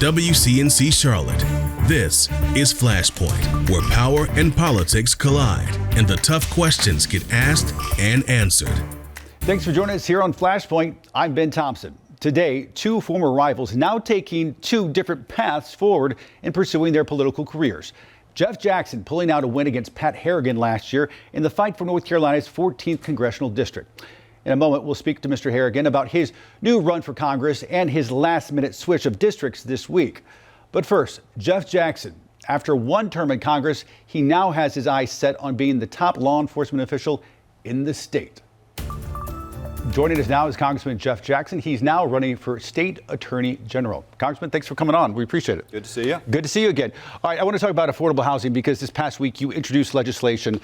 WCNC Charlotte. This is Flashpoint, where power and politics collide and the tough questions get asked and answered. Thanks for joining us here on Flashpoint. I'm Ben Thompson. Today, two former rivals now taking two different paths forward in pursuing their political careers. Jeff Jackson pulling out a win against Pat Harrigan last year in the fight for North Carolina's 14th congressional district. In a moment, we'll speak to Mr. Harrigan about his new run for Congress and his last-minute switch of districts this week. But first, Jeff Jackson. After one term in Congress, he now has his eyes set on being the top law enforcement official in the state. Joining us now is Congressman Jeff Jackson. He's now running for State Attorney General. Congressman, thanks for coming on. We appreciate it. Good to see you. Good to see you again. All right, I want to talk about affordable housing because this past week you introduced legislation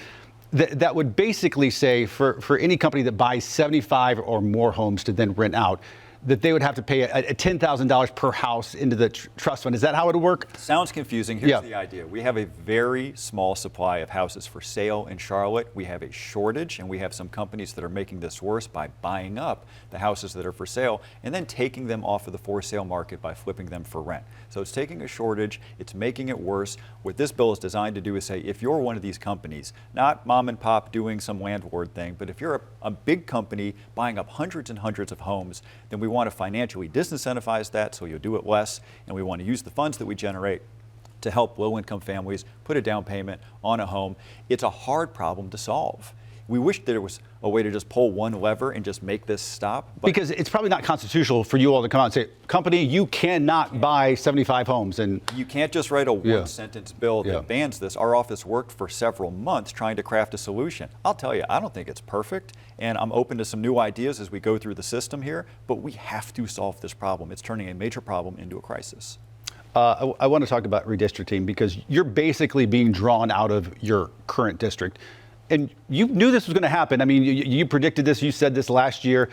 that would basically say for any company that buys 75 or more homes to then rent out, that they would have to pay a $10,000 per house into the trust fund. Is that how it would work? Sounds confusing. Here's the idea. We have a very small supply of houses for sale in Charlotte. We have a shortage, and we have some companies that are making this worse by buying up the houses that are for sale and then taking them off of the for sale market by flipping them for rent. So it's taking a shortage, it's making it worse. What this bill is designed to do is say, if you're one of these companies, not mom and pop doing some landlord thing, but if you're a big company buying up hundreds and hundreds of homes, then we want to financially disincentivize that so you'll do it less, and we want to use the funds that we generate to help low-income families put a down payment on a home. It's a hard problem to solve. We wish there was a way to just pull one lever and just make this stop. Because it's probably not constitutional for you all to come out and say, company, you cannot buy 75 homes. And you can't just write a one-sentence bill that bans this. Our office worked for several months trying to craft a solution. I'll tell you, I don't think it's perfect, and I'm open to some new ideas as we go through the system here, but we have to solve this problem. It's turning a major problem into a crisis. I want to talk about redistricting because you're basically being drawn out of your current district. And you knew this was going to happen. I mean, you predicted this. You said this last year.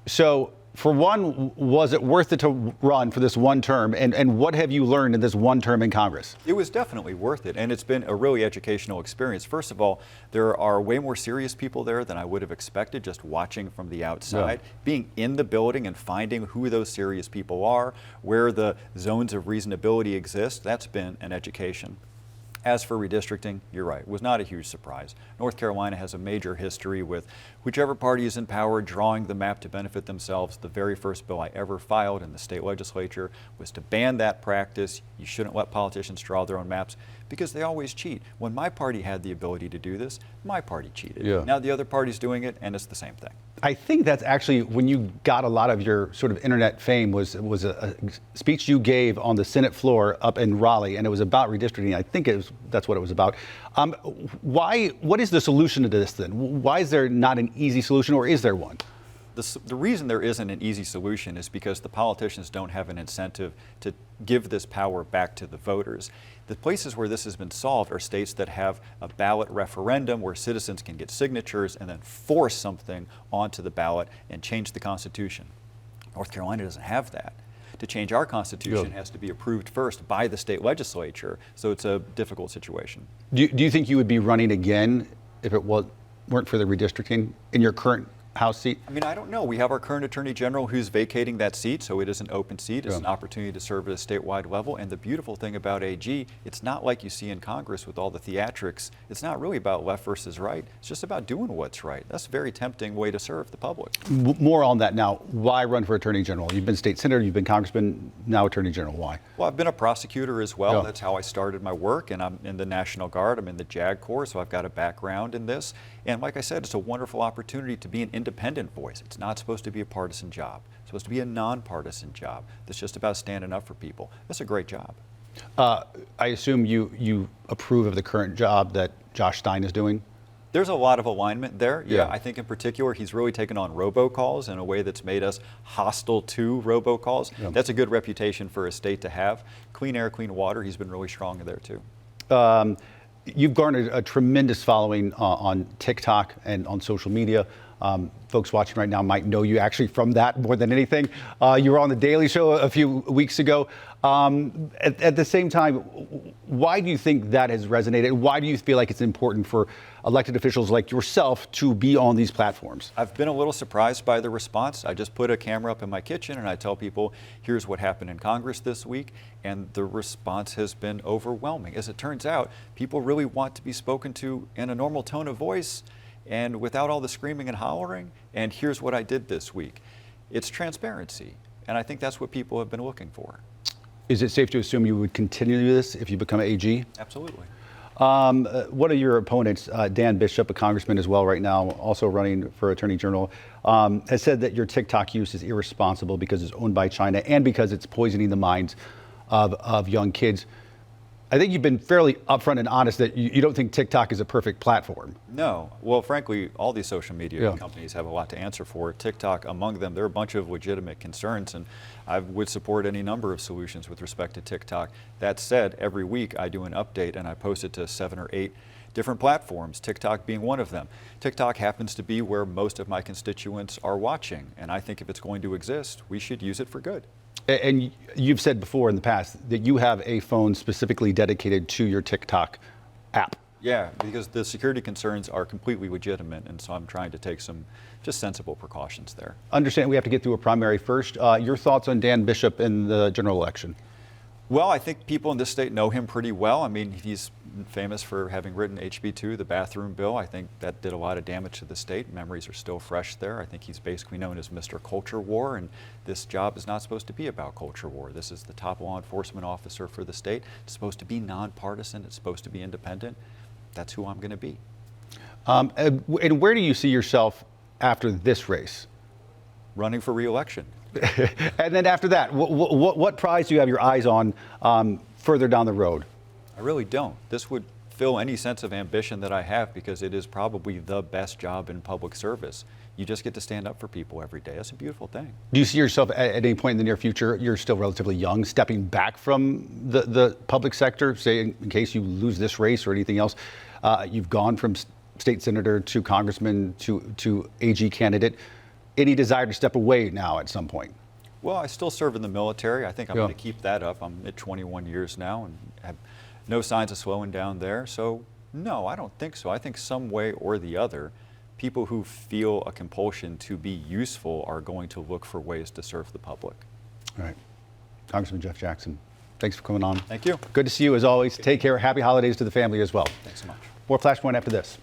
So, for one, was it worth it to run for this one term? And what have you learned in this one term in Congress? It was definitely worth it, and it's been a really educational experience. First of all, there are way more serious people there than I would have expected just watching from the outside. Yeah. Being in the building and finding who those serious people are, where the zones of reasonability exist, that's been an education. As for redistricting, you're right, it was not a huge surprise. North Carolina has a major history with whichever party is in power drawing the map to benefit themselves. The very first bill I ever filed in the state legislature was to ban that practice. You shouldn't let politicians draw their own maps because they always cheat. When my party had the ability to do this, my party cheated. Yeah. Now the other party's doing it, and it's the same thing. I think that's actually when you got a lot of your sort of internet fame was a speech you gave on the Senate floor up in Raleigh, and it was about redistricting. I think that's what it was about. What is the solution to this then? Why is there not an easy solution, or is there one? The reason there isn't an easy solution is because the politicians don't have an incentive to give this power back to the voters. The places where this has been solved are states that have a ballot referendum where citizens can get signatures and then force something onto the ballot and change the Constitution. North Carolina doesn't have that. To change our Constitution has to be approved first by the state legislature, so it's a difficult situation. Do you think you would be running again if it weren't for the redistricting in your current House seat? I mean, I don't know. We have our current Attorney General who's vacating that seat, so it is an open seat. It's an opportunity to serve at a statewide level. And the beautiful thing about AG, it's not like you see in Congress with all the theatrics. It's not really about left versus right. It's just about doing what's right. That's a very tempting way to serve the public. More on that now. Why run for Attorney General? You've been state senator, you've been congressman, now Attorney General. Why? Well, I've been a prosecutor as well. That's how I started my work, and I'm in the National Guard. I'm in the JAG Corps, so I've got a background in this. And like I said, it's a wonderful opportunity to be an independent voice. It's not supposed to be a partisan job. It's supposed to be a nonpartisan job that's just about standing up for people. That's a great job. I assume you approve of the current job that Josh Stein is doing? There's a lot of alignment there. Yeah, I think in particular he's really taken on robocalls in a way that's made us hostile to robocalls. Yeah. That's a good reputation for a state to have. Clean air, clean water, he's been really strong there too. You've garnered a tremendous following on TikTok and on social media. Folks watching right now might know you actually from that more than anything. You were on The Daily Show a few weeks ago. At the same time, why do you think that has resonated? Why do you feel like it's important for elected officials like yourself to be on these platforms? I've been a little surprised by the response. I just put a camera up in my kitchen and I tell people, here's what happened in Congress this week, and the response has been overwhelming. As it turns out, people really want to be spoken to in a normal tone of voice and without all the screaming and hollering, and here's what I did this week. It's transparency, and I think that's what people have been looking for. Is it safe to assume you would continue this if you become AG? Absolutely. One of your opponents, Dan Bishop, a congressman as well right now, also running for Attorney General, has said that your TikTok use is irresponsible because it's owned by China and because it's poisoning the minds of young kids. I think you've been fairly upfront and honest that you don't think TikTok is a perfect platform. No. Well, frankly, all these social media companies have a lot to answer for. TikTok, among them, there are a bunch of legitimate concerns, and I would support any number of solutions with respect to TikTok. That said, every week I do an update and I post it to 7 or 8 different platforms, TikTok being one of them. TikTok happens to be where most of my constituents are watching, and I think if it's going to exist, we should use it for good. And you've said before in the past that you have a phone specifically dedicated to your TikTok app. Yeah, because the security concerns are completely legitimate, and so I'm trying to take some just sensible precautions there. Understand we have to get through a primary first. Your thoughts on Dan Bishop in the general election? Well, I think people in this state know him pretty well. I mean, he's famous for having written HB2, the bathroom bill. I think that did a lot of damage to the state. Memories are still fresh there. I think he's basically known as Mr. Culture War, and this job is not supposed to be about culture war. This is the top law enforcement officer for the state. It's supposed to be nonpartisan. It's supposed to be independent. That's who I'm going to be. And where do you see yourself after this race? Running for re-election. And then after that, what prize do you have your eyes on further down the road? I really don't. This would fill any sense of ambition that I have because it is probably the best job in public service. You just get to stand up for people every day. That's a beautiful thing. Do you see yourself at any point in the near future, you're still relatively young, stepping back from the public sector, say in case you lose this race or anything else? You've gone from state senator to congressman to AG candidate. Any desire to step away now at some point? Well, I still serve in the military. I think I'm going to keep that up. I'm at 21 years now and have no signs of slowing down there. So no, I don't think so. I think some way or the other, people who feel a compulsion to be useful are going to look for ways to serve the public. All right. Congressman Jeff Jackson, thanks for coming on. Thank you. Good to see you as always. Take care. Happy holidays to the family as well. Thanks so much. More Flashpoint after this.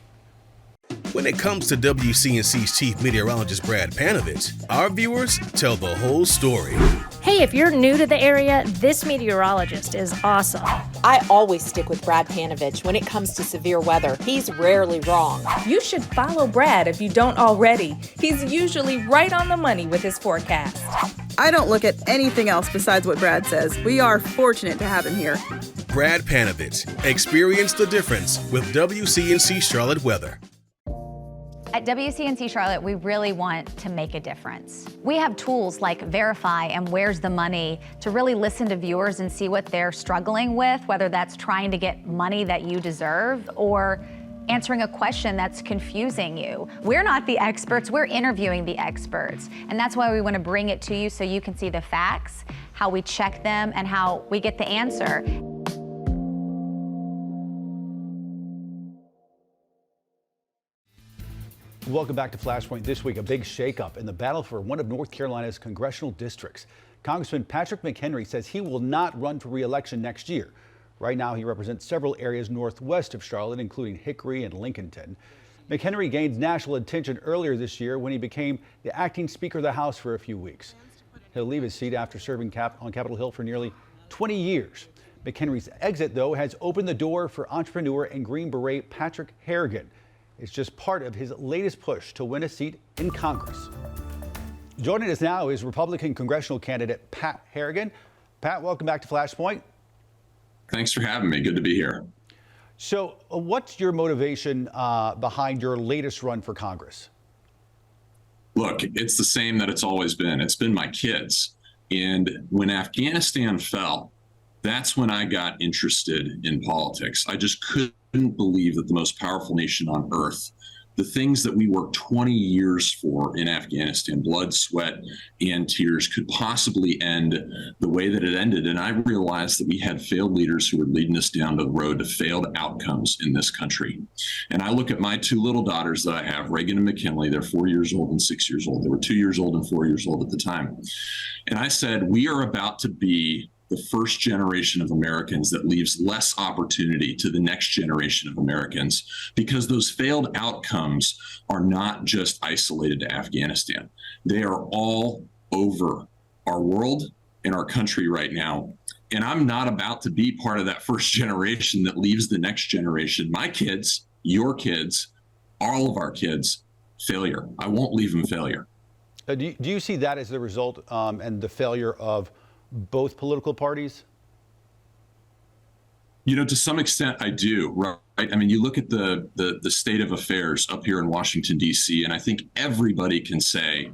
When it comes to WCNC's chief meteorologist Brad Panovich, our viewers tell the whole story. Hey, if you're new to the area, this meteorologist is awesome. I always stick with Brad Panovich when it comes to severe weather. He's rarely wrong. You should follow Brad if you don't already. He's usually right on the money with his forecast. I don't look at anything else besides what Brad says. We are fortunate to have him here. Brad Panovich. Experience the difference with WCNC Charlotte weather. At WCNC Charlotte, we really want to make a difference. We have tools like Verify and Where's the Money to really listen to viewers and see what they're struggling with, whether that's trying to get money that you deserve or answering a question that's confusing you. We're not the experts, we're interviewing the experts. And that's why we want to bring it to you so you can see the facts, how we check them, and how we get the answer. Welcome back to Flashpoint. This week, a big shakeup in the battle for one of North Carolina's congressional districts. Congressman Patrick McHenry says he will not run for re-election next year. Right now, he represents several areas northwest of Charlotte, including Hickory and Lincolnton. McHenry gained national attention earlier this year when he became the acting Speaker of the House for a few weeks. He'll leave his seat after serving on Capitol Hill for nearly 20 years. McHenry's exit, though, has opened the door for entrepreneur and Green Beret Patrick Harrigan. It's just part of his latest push to win a seat in Congress. Joining us now is Republican congressional candidate Pat Harrigan. Pat, welcome back to Flashpoint. Thanks for having me. Good to be here. So what's your motivation behind your latest run for Congress? Look, it's the same that it's always been. It's been my kids. And when Afghanistan fell, that's when I got interested in politics. I just couldn't believe that the most powerful nation on earth the things that we worked 20 years for in Afghanistan, blood, sweat, and tears, could possibly end the way that it ended. And I realized that we had failed leaders who were leading us down the road to failed outcomes in this country. And I look at my two little daughters that I have, Reagan and McKinley. They're 4 years old and 6 years old. They were 2 years old and 4 years old at the time. And I said, we are about to be the first generation of Americans that leaves less opportunity to the next generation of Americans, because those failed outcomes are not just isolated to Afghanistan. They are all over our world and our country right now. And I'm not about to be part of that first generation that leaves the next generation, my kids, your kids, all of our kids, failure. I won't leave them failure. Do you see that as the result and the failure of both political parties? You know, to some extent, I do, right? I mean, you look at the state of affairs up here in Washington, D.C., and I think everybody can say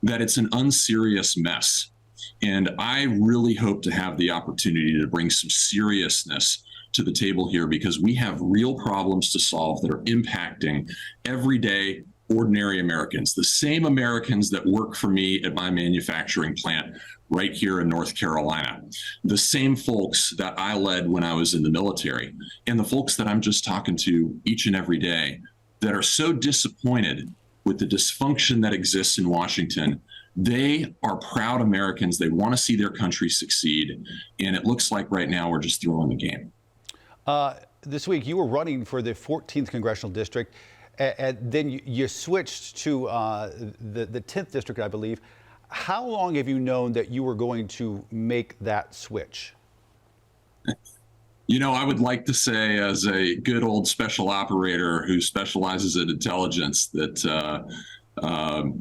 that it's an unserious mess. And I really hope to have the opportunity to bring some seriousness to the table here, because we have real problems to solve that are impacting everyday, ordinary Americans, the same Americans that work for me at my manufacturing plant right here in North Carolina, the same folks that I led when I was in the military, and the folks that I'm just talking to each and every day that are so disappointed with the dysfunction that exists in Washington. They are proud Americans. They want to see their country succeed. And it looks like right now we're just throwing the game. This week, you were running for the 14th Congressional District, and then you switched to the 10th District, I believe. How long have you known that you were going to make that switch? You know, I would like to say, as a good old special operator who specializes in intelligence, that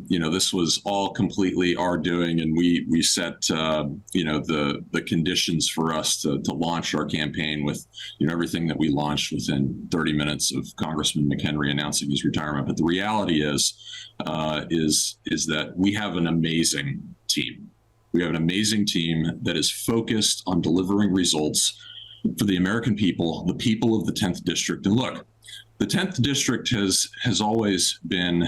you know, this was all completely our doing, and we set you know, the conditions for us to launch our campaign with, you know, everything that we launched within 30 minutes of Congressman McHenry announcing his retirement. But the reality is that we have an amazing team. We have an amazing team that is focused on delivering results for the American people, the people of the 10th District. And look, the 10th District has always been,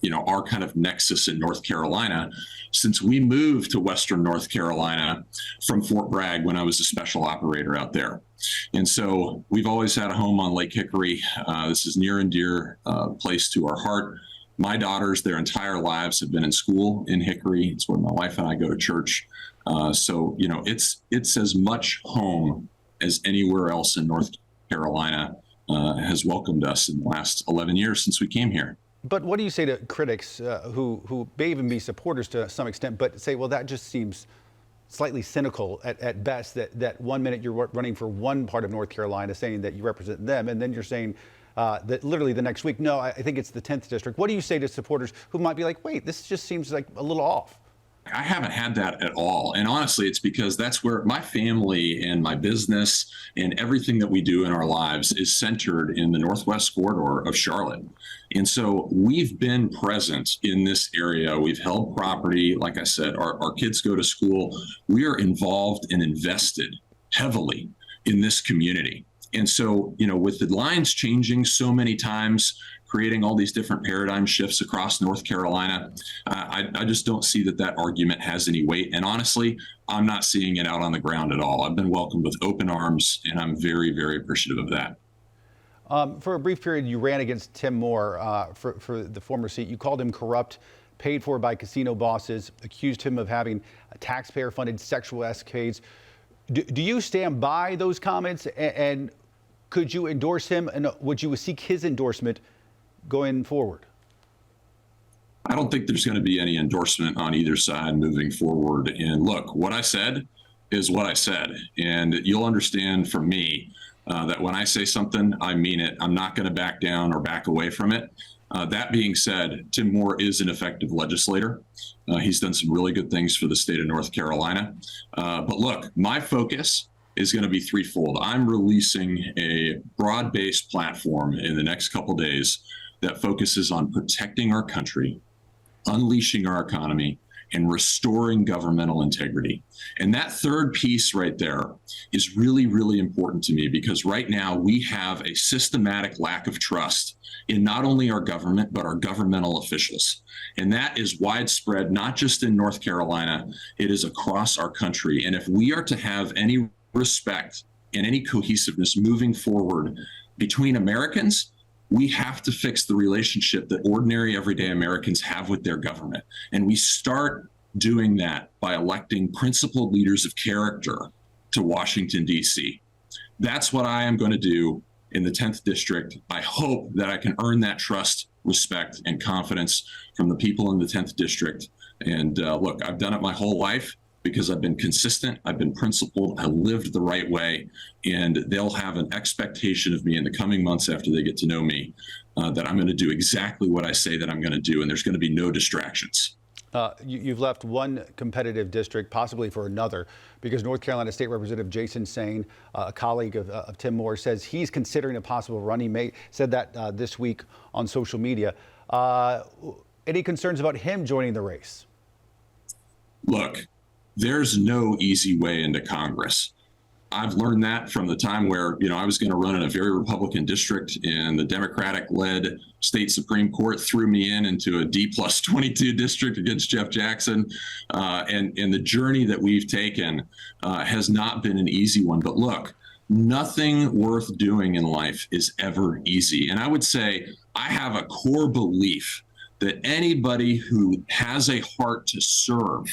you know, our kind of nexus in North Carolina since we moved to Western North Carolina from Fort Bragg when I was a special operator out there. And so we've always had a home on Lake Hickory. This is near and dear place to our heart. My daughters, their entire lives have been in school in Hickory. It's where my wife and I go to church. So, you know, it's as much home as anywhere else in North Carolina has welcomed us in the last 11 years since we came here. But what do you say to critics who may even be supporters to some extent, but say, well, that just seems slightly cynical at best, that 1 minute you're running for one part of North Carolina saying that you represent them, and then you're saying that literally the next week, no, I think it's the 10th District. What do you say to supporters who might be like, wait, this just seems like a little off? I haven't had that at all. And honestly, it's because that's where my family and my business and everything that we do in our lives is centered in the Northwest corridor of Charlotte. And so we've been present in this area. We've held property. Like I said, our kids go to school. We are involved and invested heavily in this community. And so, you know, with the lines changing so many times, creating all these different paradigm shifts across North Carolina, I just don't see that argument has any weight. And honestly, I'm not seeing it out on the ground at all. I've been welcomed with open arms, and I'm very, very appreciative of that. For a brief period, you ran against Tim Moore for the former seat. You called him corrupt, paid for by casino bosses, accused him of having taxpayer-funded sexual escapades. Do you stand by those comments, and could you endorse him, and would you seek his endorsement going forward? I don't think there's going to be any endorsement on either side moving forward. And look, what I said is what I said. And you'll understand from me that when I say something, I mean it. I'm not going to back down or back away from it. That being said, Tim Moore is an effective legislator. He's done some really good things for the state of North Carolina. But look, my focus is going to be threefold. I'm releasing a broad-based platform in the next couple days that focuses on protecting our country, unleashing our economy, and restoring governmental integrity. And that third piece right there is really, really important to me, because right now we have a systematic lack of trust in not only our government, but our governmental officials. And that is widespread, not just in North Carolina, it is across our country. And if we are to have any respect and any cohesiveness moving forward between Americans, we have to fix the relationship that ordinary, everyday Americans have with their government. And we start doing that by electing principled leaders of character to Washington, D.C. That's what I am going to do in the 10th District. I hope that I can earn that trust, respect, and confidence from the people in the 10th District. And look, I've done it my whole life because I've been consistent, I've been principled, I lived the right way, and they'll have an expectation of me in the coming months after they get to know me that I'm going to do exactly what I say that I'm going to do, and there's going to be no distractions. You've left one competitive district, possibly for another, because North Carolina State Representative Jason Sain, a colleague of Tim Moore, says he's considering a possible run. He said that this week on social media. Any concerns about him joining the race? Look, there's no easy way into Congress. I've learned that from the time where, I was going to run in a very Republican district, and the Democratic-led state Supreme Court threw me into a D+22 district against Jeff Jackson. And the journey that we've taken has not been an easy one. But look, nothing worth doing in life is ever easy. And I would say I have a core belief that anybody who has a heart to serve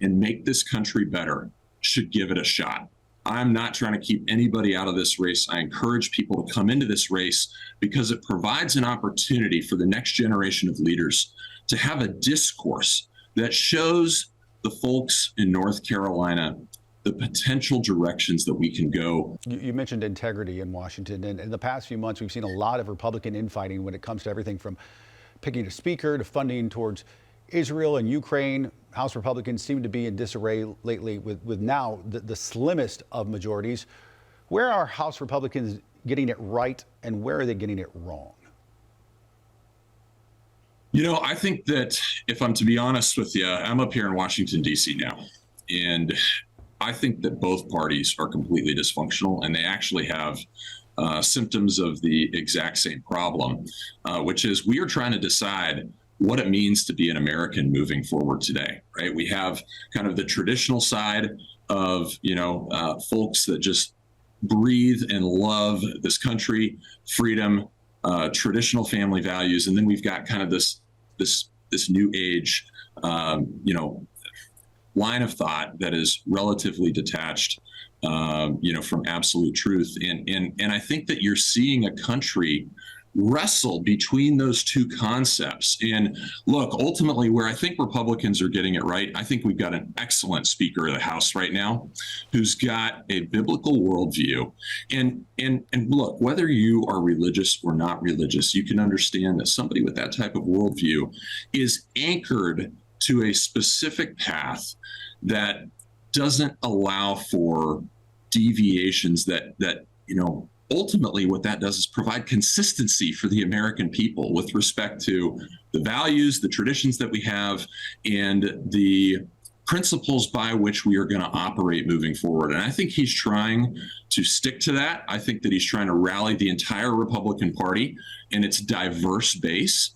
and make this country better should give it a shot. I'm not trying to keep anybody out of this race. I encourage people to come into this race because it provides an opportunity for the next generation of leaders to have a discourse that shows the folks in North Carolina the potential directions that we can go. You mentioned integrity in Washington, and in the past few months, we've seen a lot of Republican infighting when it comes to everything from picking a speaker to funding towards Israel and Ukraine. House Republicans seem to be in disarray lately with now the slimmest of majorities. Where are House Republicans getting it right, and where are they getting it wrong? I think that, if I'm to be honest with you, I'm up here in Washington, D.C. now, and I think that both parties are completely dysfunctional, and they actually have symptoms of the exact same problem, which is we are trying to decide what it means to be an American moving forward today, right? We have kind of the traditional side of, folks that just breathe and love this country, freedom, traditional family values. And then we've got kind of this new age, line of thought that is relatively detached, from absolute truth. And I think that you're seeing a country wrestle between those two concepts. And look, ultimately, where I think Republicans are getting it right, I think we've got an excellent Speaker of the House right now who's got a biblical worldview. And look, whether you are religious or not religious, you can understand that somebody with that type of worldview is anchored to a specific path that doesn't allow for deviations that ultimately what that does is provide consistency for the American people with respect to the values, the traditions that we have, and the principles by which we are going to operate moving forward. And I think he's trying to stick to that. I think that he's trying to rally the entire Republican Party and its diverse base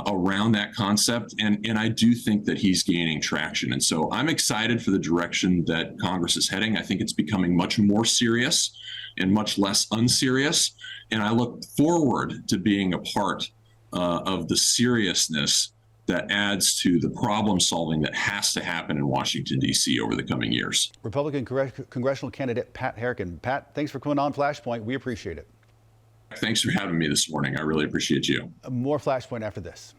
around that concept. And I do think that he's gaining traction. And so I'm excited for the direction that Congress is heading. I think it's becoming much more serious and much less unserious. And I look forward to being a part of the seriousness that adds to the problem solving that has to happen in Washington, D.C. over the coming years. Republican congressional candidate Pat Harrigan. Pat, thanks for coming on Flashpoint. We appreciate it. Thanks for having me this morning. I really appreciate you. More Flashpoint after this.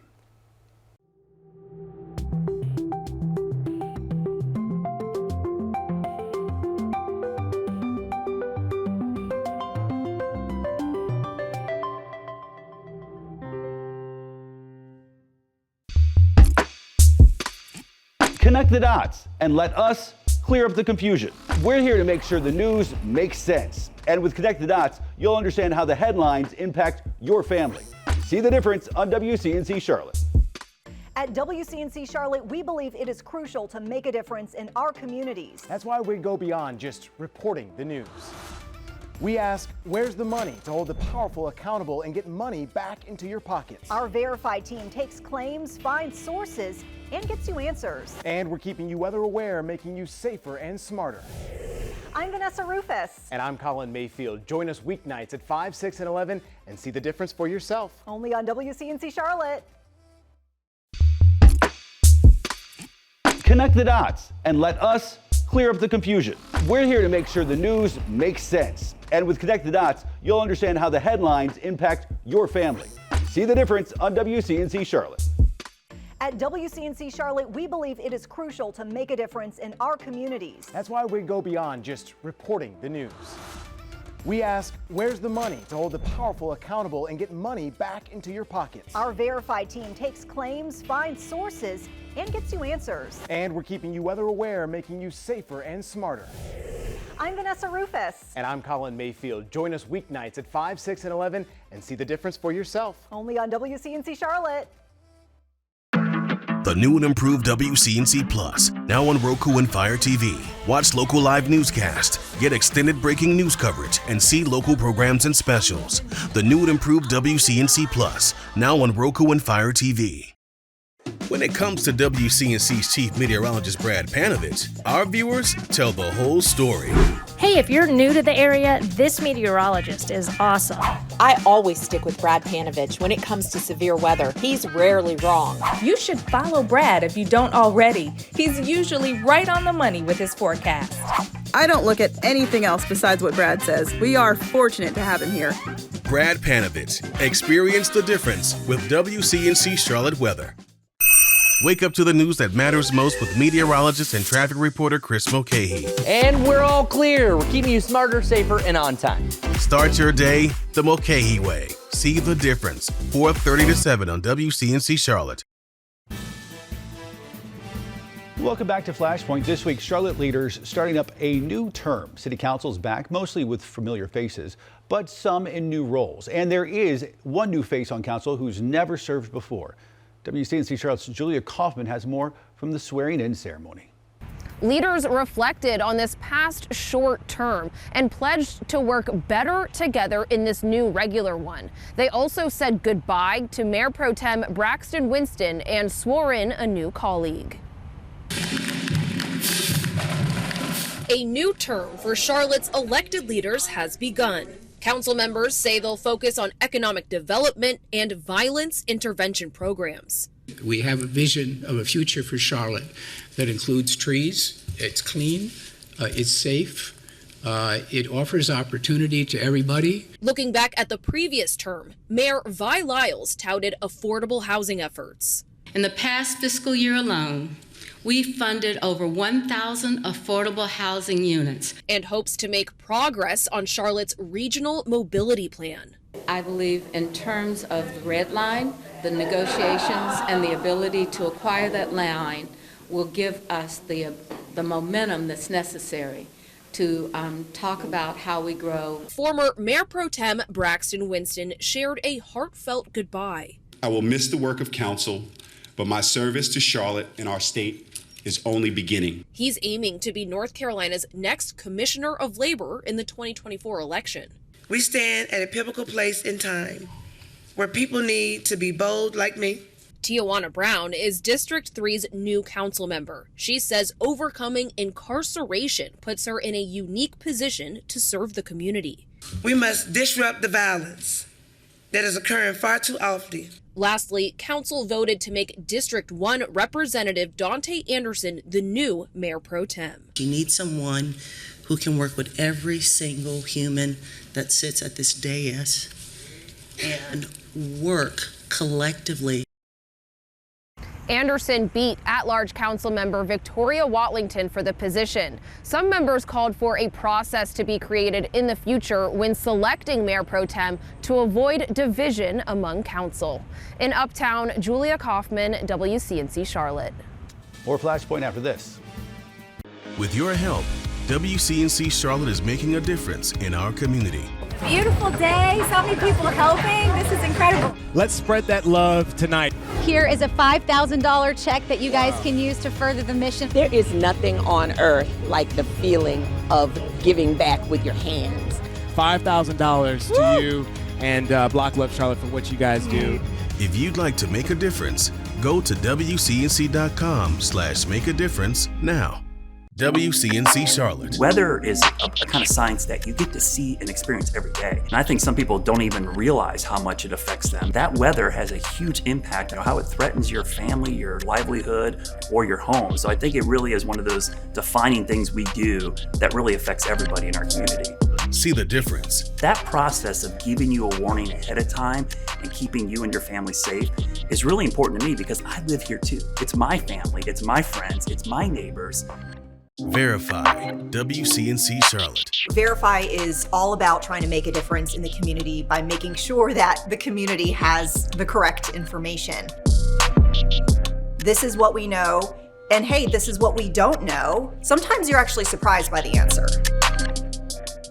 Connect the dots and let us clear up the confusion. We're here to make sure the news makes sense. And with Connect the Dots, you'll understand how the headlines impact your family. See the difference on WCNC Charlotte. At WCNC Charlotte, we believe it is crucial to make a difference in our communities. That's why we go beyond just reporting the news. We ask, where's the money to hold the powerful accountable and get money back into your pockets? Our Verify team takes claims, finds sources, and gets you answers. And we're keeping you weather aware, making you safer and smarter. I'm Vanessa Rufus. And I'm Colin Mayfield. Join us weeknights at 5, 6, and 11 and see the difference for yourself. Only on WCNC Charlotte. Connect the dots and let us clear up the confusion. We're here to make sure the news makes sense. And with Connect the Dots, you'll understand how the headlines impact your family. See the difference on WCNC Charlotte. At WCNC Charlotte, we believe it is crucial to make a difference in our communities. That's why we go beyond just reporting the news. We ask, where's the money to hold the powerful accountable and get money back into your pockets? Our Verify team takes claims, finds sources, and gets you answers. And we're keeping you weather aware, making you safer and smarter. I'm Vanessa Rufus. And I'm Colin Mayfield. Join us weeknights at 5, 6, and 11 and see the difference for yourself. Only on WCNC Charlotte. The new and improved WCNC Plus, now on Roku and Fire TV. Watch local live newscast, get extended breaking news coverage, and see local programs and specials. The new and improved WCNC Plus, now on Roku and Fire TV. When it comes to WCNC's chief meteorologist Brad Panovich, our viewers tell the whole story. Hey, if you're new to the area, this meteorologist is awesome. I always stick with Brad Panovich when it comes to severe weather. He's rarely wrong. You should follow Brad if you don't already. He's usually right on the money with his forecast. I don't look at anything else besides what Brad says. We are fortunate to have him here. Brad Panovich, experience the difference with WCNC Charlotte weather. Wake up to the news that matters most with meteorologist and traffic reporter Chris Mulcahy. And we're all clear. We're keeping you smarter, safer, and on time. Start your day the Mulcahy way. See the difference. 4:30 to 7 on WCNC Charlotte. Welcome back to Flashpoint. This week, Charlotte leaders starting up a new term. City Council's back, mostly with familiar faces, but some in new roles. And there is one new face on council who's never served before. WCNC Charlotte's Julia Kaufman has more from the swearing-in ceremony. Leaders reflected on this past short term and pledged to work better together in this new regular one. They also said goodbye to Mayor Pro Tem Braxton Winston and swore in a new colleague. A new term for Charlotte's elected leaders has begun. Council members say they'll focus on economic development and violence intervention programs. We have a vision of a future for Charlotte that includes trees, it's clean, it's safe, it offers opportunity to everybody. Looking back at the previous term, Mayor Vi Lyles touted affordable housing efforts. In the past fiscal year alone, we funded over 1,000 affordable housing units. And hopes to make progress on Charlotte's regional mobility plan. I believe in terms of the red line, the negotiations and the ability to acquire that line will give us the momentum that's necessary to talk about how we grow. Former Mayor Pro Tem Braxton Winston shared a heartfelt goodbye. I will miss the work of council, but my service to Charlotte and our state is only beginning. He's aiming to be North Carolina's next Commissioner of Labor in the 2024 election. We stand at a pivotal place in time where people need to be bold like me. Tijuana Brown is District 3's new council member. She says overcoming incarceration puts her in a unique position to serve the community. We must disrupt the violence that is occurring far too often. Lastly, council voted to make District 1 Representative Dante Anderson the new Mayor Pro Tem. You need someone who can work with every single human that sits at this dais and work collectively. Anderson beat at-large council member Victoria Watlington for the position. Some members called for a process to be created in the future when selecting Mayor Pro Tem to avoid division among council. In Uptown, Julia Kaufman, WCNC Charlotte. More Flashpoint after this. With your help, WCNC Charlotte is making a difference in our community. Beautiful day, so many people helping. This is incredible. Let's spread that love tonight. Here is a $5,000 check that you guys can use to further the mission. There is nothing on earth like the feeling of giving back with your hands. $5,000 to you and Block Love Charlotte for what you guys do. If you'd like to make a difference, go to WCNC.com/make-a-difference now. WCNC Charlotte. Weather is a kind of science that you get to see and experience every day. And I think some people don't even realize how much it affects them. That weather has a huge impact on how it threatens your family, your livelihood, or your home. So I think it really is one of those defining things we do that really affects everybody in our community. See the difference. That process of giving you a warning ahead of time and keeping you and your family safe is really important to me because I live here too. It's my family, it's my friends, it's my neighbors. Verify. WCNC Charlotte. Verify is all about trying to make a difference in the community by making sure that the community has the correct information. This is what we know, and hey, this is what we don't know. Sometimes you're actually surprised by the answer.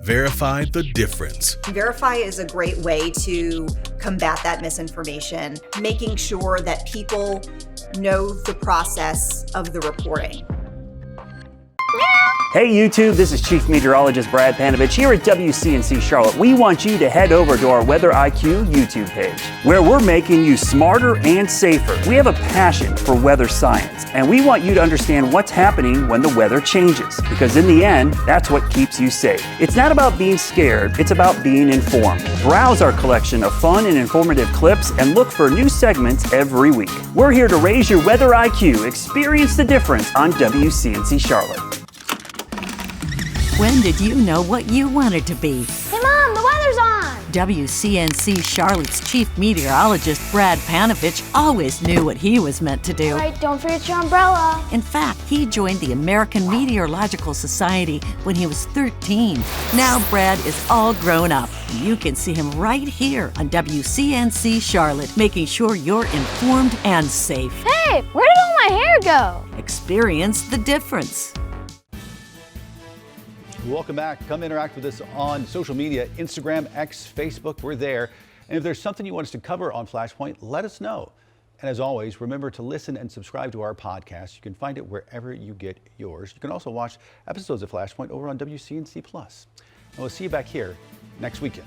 Verify the difference. Verify is a great way to combat that misinformation, making sure that people know the process of the reporting. Hey YouTube, this is Chief Meteorologist Brad Panovich here at WCNC Charlotte. We want you to head over to our Weather IQ YouTube page, where we're making you smarter and safer. We have a passion for weather science, and we want you to understand what's happening when the weather changes, because in the end, that's what keeps you safe. It's not about being scared, it's about being informed. Browse our collection of fun and informative clips and look for new segments every week. We're here to raise your weather IQ. Experience the difference on WCNC Charlotte. When did you know what you wanted to be? Hey Mom, the weather's on! WCNC Charlotte's chief meteorologist, Brad Panovich, always knew what he was meant to do. All right, don't forget your umbrella. In fact, he joined the American Meteorological Society when he was 13. Now Brad is all grown up. You can see him right here on WCNC Charlotte, making sure you're informed and safe. Hey, where did all my hair go? Experience the difference. Welcome back. Come interact with us on social media, Instagram, X, Facebook. We're there. And if there's something you want us to cover on Flashpoint, let us know. And as always, remember to listen and subscribe to our podcast. You can find it wherever you get yours. You can also watch episodes of Flashpoint over on WCNC+. And we'll see you back here next weekend.